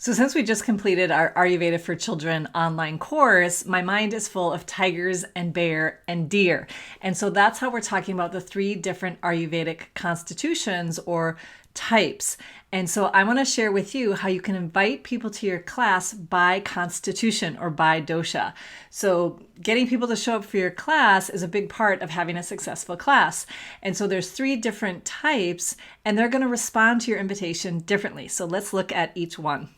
So since we just completed our Ayurveda for Children online course, my mind is full of tigers and bear and deer. And so that's how we're talking about the three different Ayurvedic constitutions or types. And so I want to share with you how you can invite people to your class by constitution or by dosha. So getting people to show up for your class is a big part of having a successful class. And so there's three different types and they're going to respond to your invitation differently. So let's look at each one.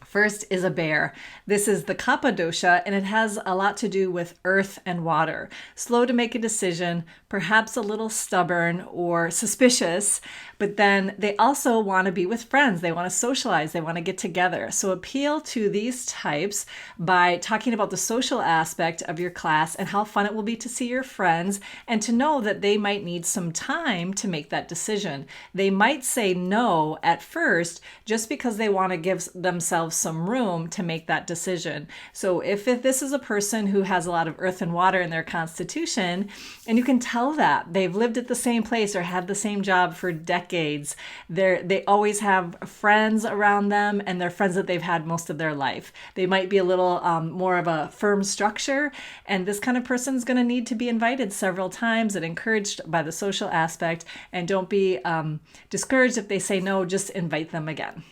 First is a bear. This is the Kapha dosha, and it has a lot to do with earth and water. Slow to make a decision, perhaps a little stubborn or suspicious, but then they also want to be with friends. They want to socialize. They want to get together. So appeal to these types by talking about the social aspect of your class and how fun it will be to see your friends and to know that they might need some time to make that decision. They might say no at first just because they want to give themselves some room to make that decision. So if this is a person who has a lot of earth and water in their constitution, and you can tell that they've lived at the same place or had the same job for decades, they always have friends around them and they're friends that they've had most of their life. They might be a little more of a firm structure, and this kind of person is going to need to be invited several times and encouraged by the social aspect. And don't be discouraged if they say no, just invite them again.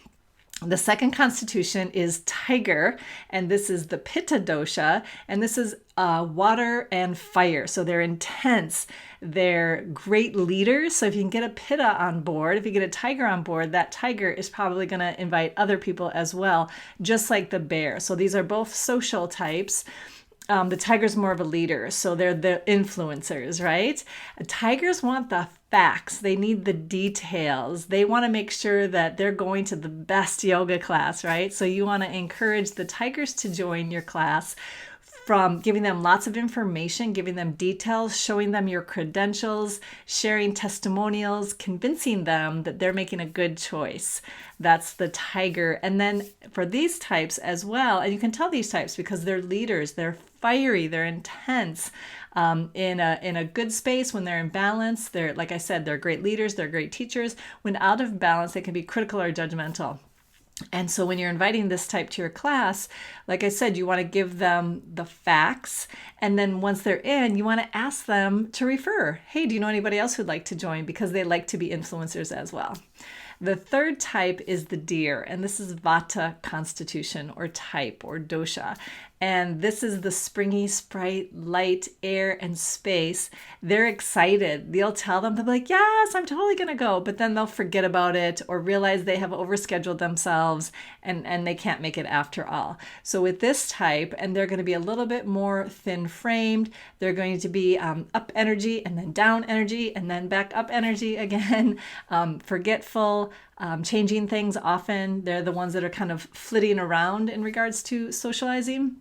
The second constitution is tiger, and this is the pitta dosha, and this is water and fire. So they're intense. They're great leaders. So if you can get a pitta on board, if you get a tiger on board, that tiger is probably going to invite other people as well, just like the bear. So these are both social types. The tiger's more of a leader, so they're the influencers, right? Tigers want the facts. They need the details. They want to make sure that they're going to the best yoga class, right? So you want to encourage the tigers to join your class from giving them lots of information, giving them details, showing them your credentials, sharing testimonials, convincing them that they're making a good choice. That's the tiger. And then for these types as well, and you can tell these types because they're leaders, they're fiery, they're intense, in a good space. When they're in balance, they're, like I said, they're great leaders, they're great teachers. When out of balance, they can be critical or judgmental. And so when you're inviting this type to your class, like I said, you want to give them the facts. And then once they're in, you want to ask them to refer. Hey, do you know anybody else who'd like to join? Because they like to be influencers as well. The third type is the deer, and this is Vata constitution or type or dosha. And this is the springy, sprite, light, air, and space. They're excited. They'll tell them, they'll be like, yes, I'm totally going to go. But then they'll forget about it or realize they have overscheduled themselves and they can't make it after all. So with this type, and they're going to be a little bit more thin-framed, they're going to be up energy and then down energy and then back up energy again, forgetful, changing things often. They're the ones that are kind of flitting around in regards to socializing.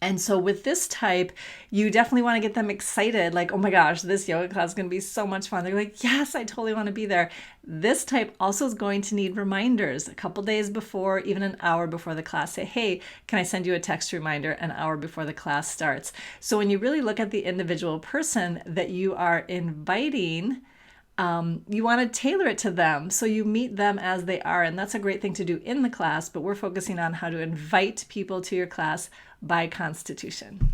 And so with this type, you definitely want to get them excited. Like, oh my gosh, this yoga class is going to be so much fun. They're like, yes, I totally want to be there. This type also is going to need reminders a couple days before, even an hour before the class. Say, hey, can I send you a text reminder an hour before the class starts? So when you really look at the individual person that you are inviting, you want to tailor it to them so you meet them as they are. And that's a great thing to do in the class, but we're focusing on how to invite people to your class by constitution.